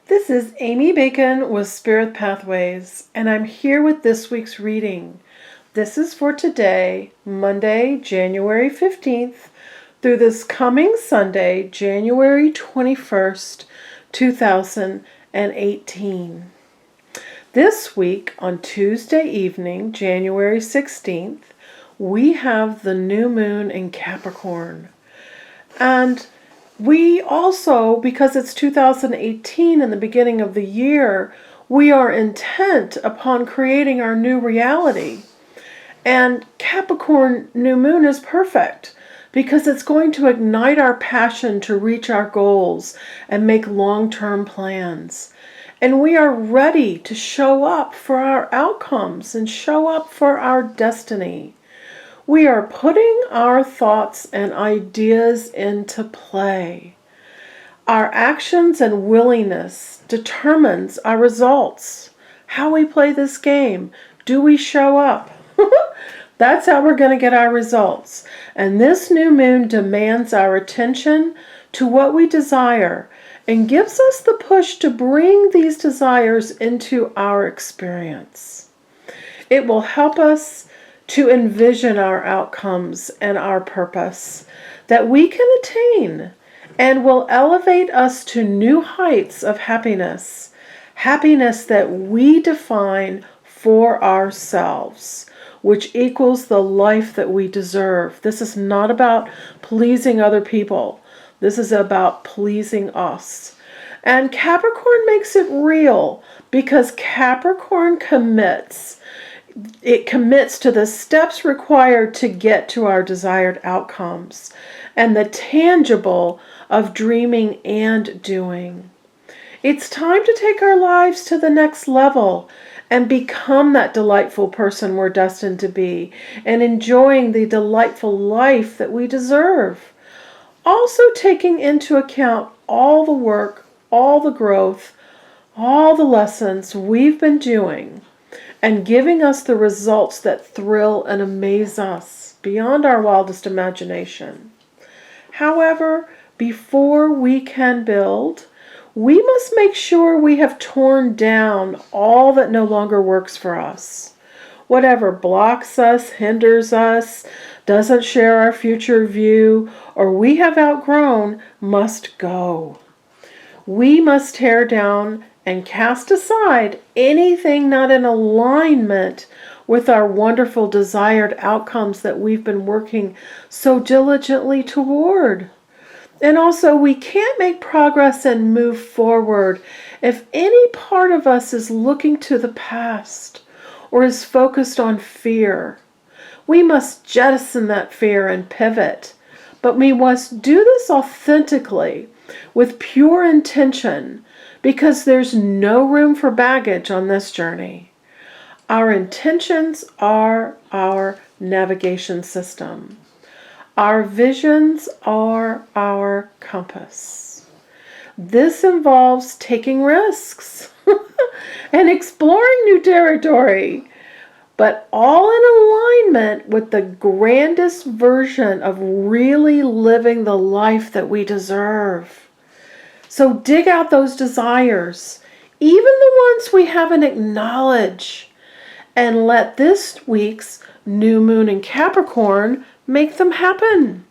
This is Amy Bacon with Spirit Pathways, and I'm here with this week's reading. This is for today, Monday, January 15th, through this coming Sunday, January 21st, 2018. This week, on Tuesday evening, January 16th, we have the new moon in Capricorn. And we also, because it's 2018 and the beginning of the year, we are intent upon creating our new reality. And Capricorn New Moon is perfect because it's going to ignite our passion to reach our goals and make long-term plans. And we are ready to show up for our outcomes and show up for our destiny. We are putting our thoughts and ideas into play. Our actions and willingness determines our results. How we play this game. Do we show up? That's how we're going to get our results. And this new moon demands our attention to what we desire and gives us the push to bring these desires into our experience. It will help us to envision our outcomes and our purpose that we can attain and will elevate us to new heights of happiness, happiness that we define for ourselves, which equals the life that we deserve. This is not about pleasing other people. This is about pleasing us. And Capricorn makes it real because Capricorn commits. It commits to the steps required to get to our desired outcomes and the tangible of dreaming and doing. It's time to take our lives to the next level and become that delightful person we're destined to be and enjoying the delightful life that we deserve. Also taking into account all the work, all the growth, all the lessons we've been doing and giving us the results that thrill and amaze us beyond our wildest imagination. However, before we can build, we must make sure we have torn down all that no longer works for us. Whatever blocks us, hinders us, doesn't share our future view, or we have outgrown must go. We must tear down and cast aside anything not in alignment with our wonderful desired outcomes that we've been working so diligently toward. And also, we can't make progress and move forward if any part of us is looking to the past or is focused on fear. We must jettison that fear and pivot, but we must do this authentically with pure intention, because there's no room for baggage on this journey. Our intentions are our navigation system. Our visions are our compass. This involves taking risks and exploring new territory, but all in alignment with the grandest version of really living the life that we deserve. So dig out those desires, even the ones we haven't acknowledged, and let this week's new moon in Capricorn make them happen.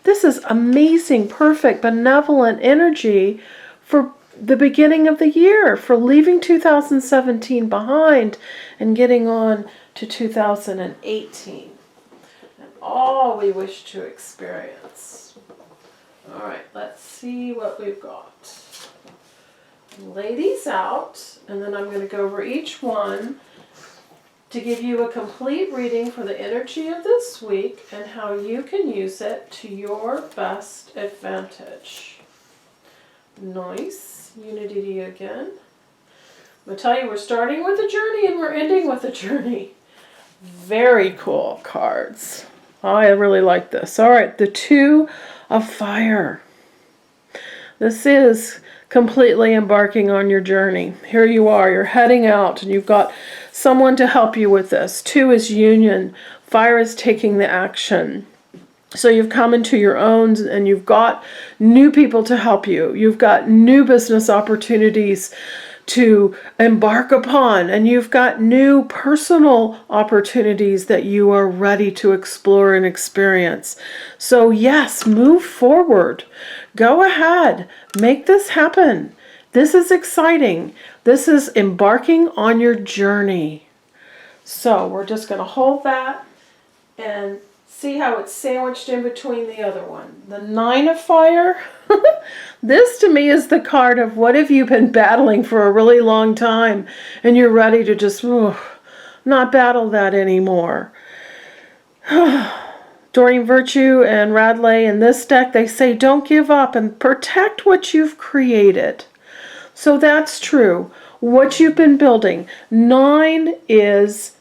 This is amazing, perfect, benevolent energy for the beginning of the year, for leaving 2017 behind and getting on to 2018. And all we wish to experience. All right, let's see what we've got. Lay these out, and then I'm going to go over each one to give you a complete reading for the energy of this week and how you can use it to your best advantage. Nice. Unity again. I'm going to tell you, we're starting with a journey and we're ending with a journey. Very cool cards. I really like this. All right, the Two of Fire. This is completely embarking on your journey. Here you are, you're heading out and you've got someone to help you with this. Two is union. Fire is taking the action. So you've come into your own, and you've got new people to help you. You've got new business opportunities to embark upon, and you've got new personal opportunities that you are ready to explore and experience. So yes, move forward. Go ahead. Make this happen. This is exciting. This is embarking on your journey. So we're just going to hold that and see how it's sandwiched in between the other one. The Nine of Fire. This to me is the card of what have you been battling for a really long time, and you're ready to just not battle that anymore. Doreen Virtue and Radleigh in this deck, they say don't give up and protect what you've created. So that's true. What you've been building. 9 is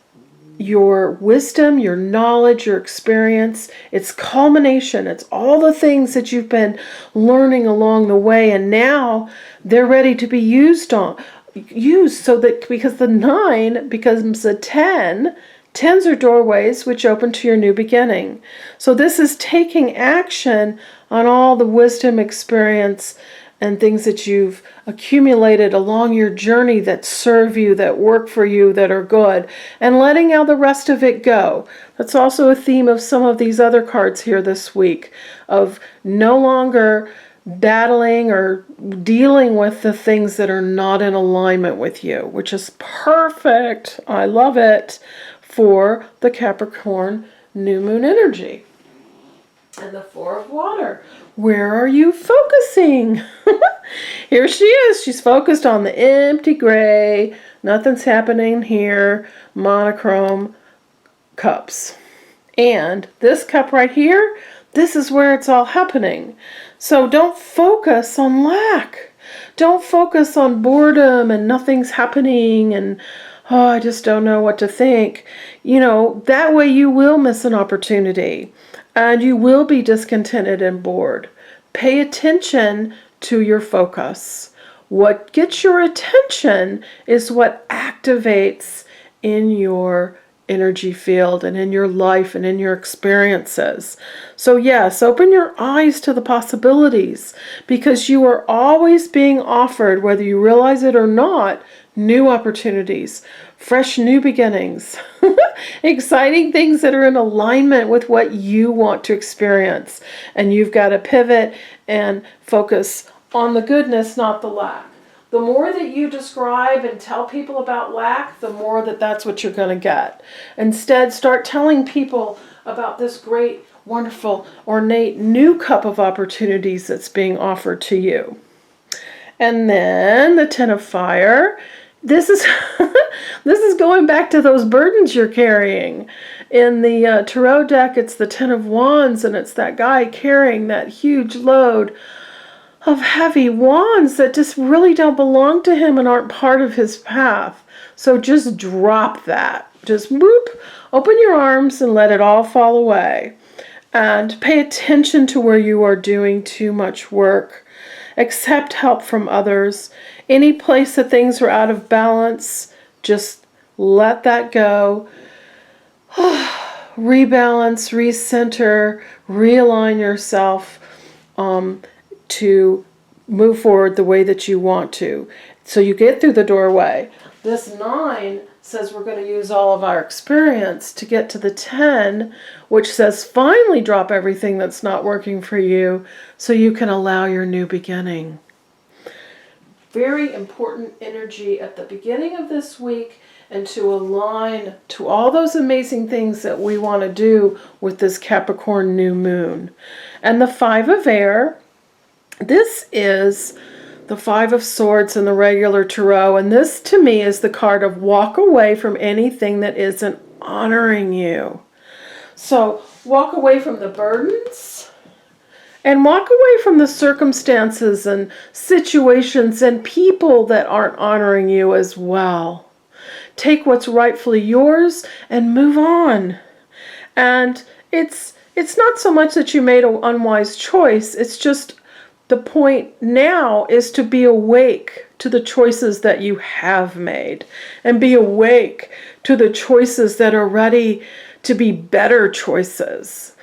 your wisdom, your knowledge, your experience. It's culmination. It's all the things that you've been learning along the way, and now they're ready to be used so that, because the 9 becomes a 10. 10s are doorways which open to your new beginning. So this is taking action on all the wisdom, experience, and things that you've accumulated along your journey that serve you, that work for you, that are good, and letting all the rest of it go. That's also a theme of some of these other cards here this week, of no longer battling or dealing with the things that are not in alignment with you, which is perfect. I love it for the Capricorn New Moon energy. And the Four of Water. Where are you focusing? Here she is. She's focused on the empty gray. Nothing's happening here. Monochrome cups. And this cup right here, this is where it's all happening. So don't focus on lack. Don't focus on boredom and nothing's happening and, oh, I just don't know what to think. That way you will miss an opportunity. And you will be discontented and bored. Pay attention to your focus. What gets your attention is what activates in your energy field and in your life and in your experiences. So yes, open your eyes to the possibilities, because you are always being offered, whether you realize it or not, new opportunities, fresh new beginnings, exciting things that are in alignment with what you want to experience. And you've got to pivot and focus on the goodness, not the lack. The more that you describe and tell people about lack, the more that's what you're going to get. Instead, start telling people about this great, wonderful, ornate new cup of opportunities that's being offered to you. And then the Ten of Fire. This is this is going back to those burdens you're carrying. In the Tarot deck, it's the Ten of Wands, and it's that guy carrying that huge load of heavy wands that just really don't belong to him and aren't part of his path. So just drop that. Just whoop, open your arms and let it all fall away. And pay attention to where you are doing too much work. Accept help from others. Any place that things are out of balance, just let that go. Rebalance, recenter, realign yourself to move forward the way that you want to. So you get through the doorway. This 9 says we're going to use all of our experience to get to the 10, which says finally drop everything that's not working for you so you can allow your new beginning. Very important energy at the beginning of this week, and to align to all those amazing things that we want to do with this Capricorn New Moon. And the 5 of Air, this is the 5 of Swords in the regular Tarot, and this to me is the card of walk away from anything that isn't honoring you. So walk away from the burdens and walk away from the circumstances and situations and people that aren't honoring you as well. Take what's rightfully yours and move on. And it's not so much that you made an unwise choice, it's just the point now is to be awake to the choices that you have made, and be awake to the choices that are ready to be better choices.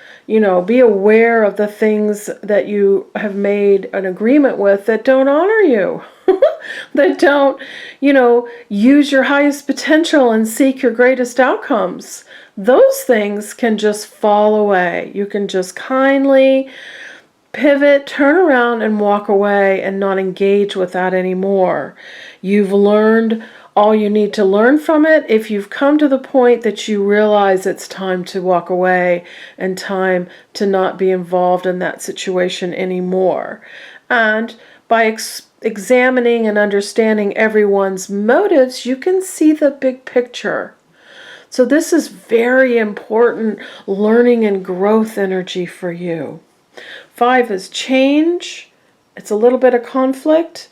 be aware of the things that you have made an agreement with that don't honor you, that don't, use your highest potential and seek your greatest outcomes. Those things can just fall away. You can just kindly pivot, turn around, and walk away and not engage with that anymore. You've learned all you need to learn from it. If you've come to the point that you realize it's time to walk away and time to not be involved in that situation anymore. And by examining and understanding everyone's motives, you can see the big picture. So this is very important learning and growth energy for you. 5 is change. It's a little bit of conflict.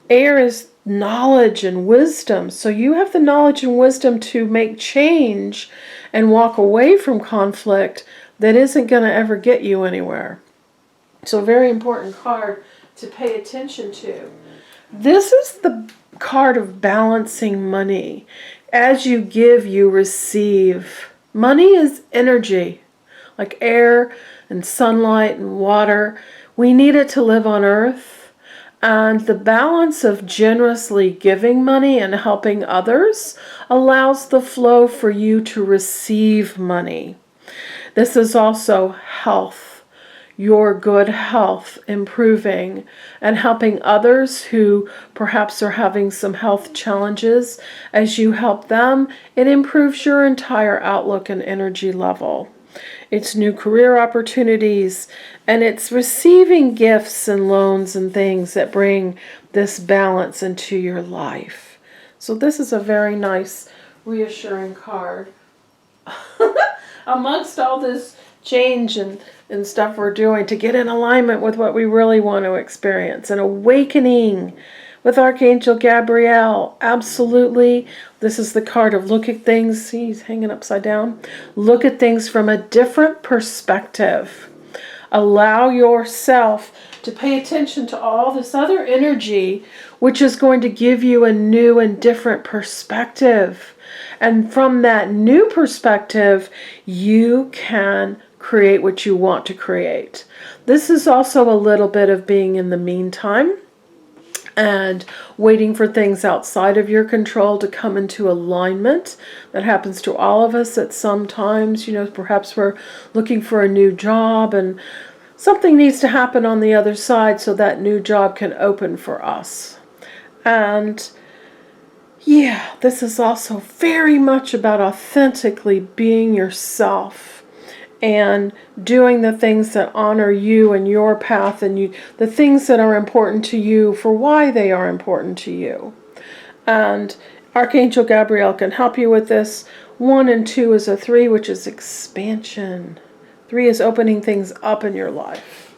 Air is knowledge and wisdom. So you have the knowledge and wisdom to make change and walk away from conflict that isn't going to ever get you anywhere. So a very important card to pay attention to. This is the card of balancing money. As you give, you receive. Money is energy, like air and sunlight and water. We need it to live on earth. And the balance of generously giving money and helping others allows the flow for you to receive money. This is also health, your good health improving and helping others who perhaps are having some health challenges. As you help them, it improves your entire outlook and energy level. It's new career opportunities, and it's receiving gifts and loans and things that bring this balance into your life. So this is a very nice, reassuring card. Amongst all this change and stuff we're doing to get in alignment with what we really want to experience, an awakening with Archangel Gabriel. Absolutely. This is the card of look at things. See, he's hanging upside down. Look at things from a different perspective. Allow yourself to pay attention to all this other energy, which is going to give you a new and different perspective. And from that new perspective, you can create what you want to create. This is also a little bit of being in the meantime and waiting for things outside of your control to come into alignment. That happens to all of us at some times. Perhaps we're looking for a new job and something needs to happen on the other side so that new job can open for us. And yeah, this is also very much about authentically being yourself and doing the things that honor you and your path and the things that are important to you for why they are important to you. And Archangel Gabriel can help you with this. 1 and 2 is a 3, which is expansion. 3 is opening things up in your life.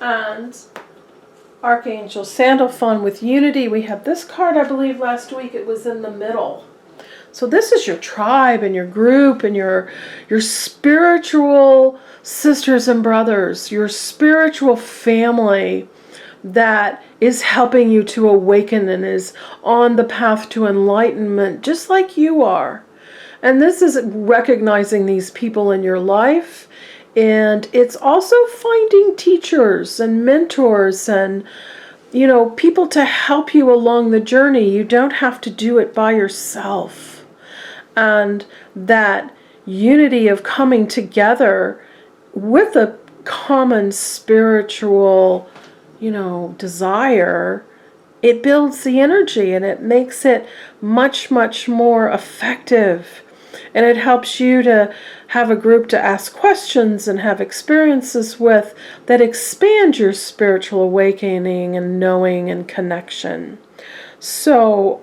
And Archangel Sandalphon with unity. We had this card, I believe, last week. It was in the middle. So this is your tribe and your group and your spiritual sisters and brothers, your spiritual family that is helping you to awaken and is on the path to enlightenment, just like you are. And this is recognizing these people in your life. And it's also finding teachers and mentors and people to help you along the journey. You don't have to do it by yourself. And that unity of coming together with a common spiritual, desire, it builds the energy and it makes it much, much more effective. And it helps you to have a group to ask questions and have experiences with that expand your spiritual awakening and knowing and connection. So,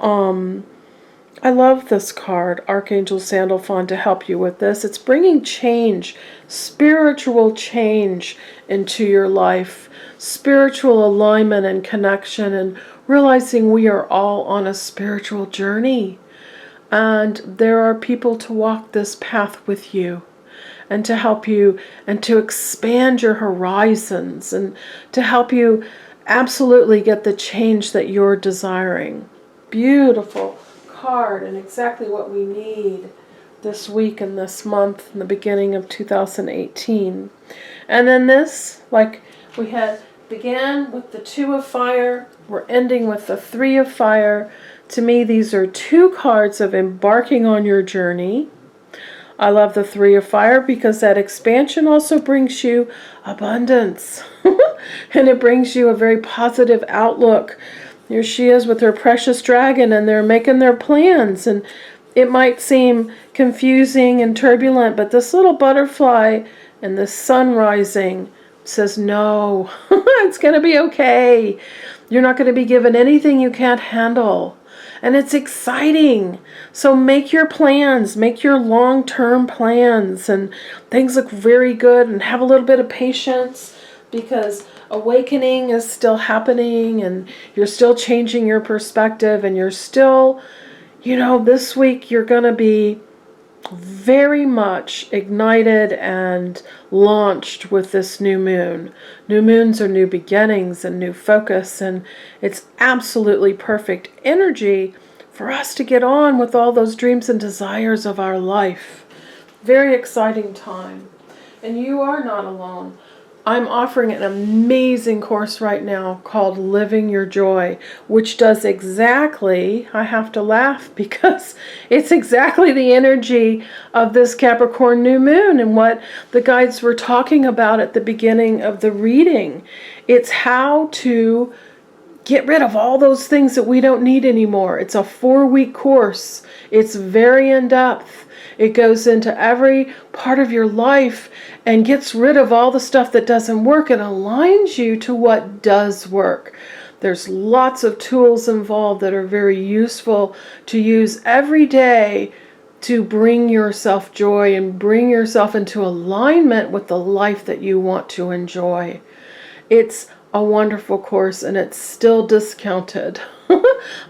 I love this card, Archangel Sandalphon, to help you with this. It's bringing change, spiritual change into your life, spiritual alignment and connection, and realizing we are all on a spiritual journey. And there are people to walk this path with you and to help you and to expand your horizons and to help you absolutely get the change that you're desiring. Beautiful card and exactly what we need this week and this month in the beginning of 2018. And then this, like we had began with the 2 of fire, we're ending with the 3 of fire. To me, these are 2 cards of embarking on your journey. I love the 3 of fire because that expansion also brings you abundance. And it brings you a very positive outlook. Here she is with her precious dragon, and they're making their plans. And it might seem confusing and turbulent, but this little butterfly and the sun rising says, no, it's going to be okay. You're not going to be given anything you can't handle. And it's exciting. So make your plans, make your long-term plans, and things look very good, and have a little bit of patience, because awakening is still happening, and you're still changing your perspective, and you're still, this week you're going to be very much ignited and launched with this new moon. New moons are new beginnings and new focus, and it's absolutely perfect energy for us to get on with all those dreams and desires of our life. Very exciting time. And you are not alone. I'm offering an amazing course right now called Living Your Joy, which does exactly, I have to laugh because it's exactly the energy of this Capricorn New Moon and what the guides were talking about at the beginning of the reading. It's how to get rid of all those things that we don't need anymore. It's a 4-week course. It's very in-depth. It goes into every part of your life and gets rid of all the stuff that doesn't work and aligns you to what does work. There's lots of tools involved that are very useful to use every day to bring yourself joy and bring yourself into alignment with the life that you want to enjoy. It's a wonderful course, and it's still discounted.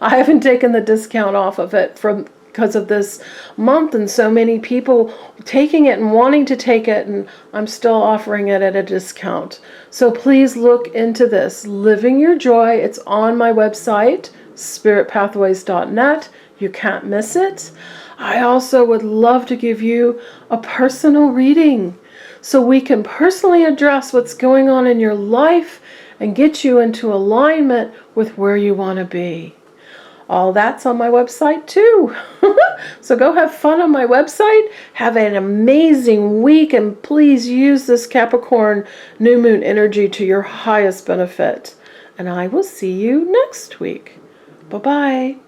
I haven't taken the discount off of it because of this month and so many people taking it and wanting to take it, and I'm still offering it at a discount. So please look into this. Living Your Joy. It's on my website, spiritpathways.net. You can't miss it. I also would love to give you a personal reading so we can personally address what's going on in your life and get you into alignment with where you want to be. All that's on my website too. So go have fun on my website. Have an amazing week, and please use this Capricorn New Moon energy to your highest benefit. And I will see you next week. Bye-bye.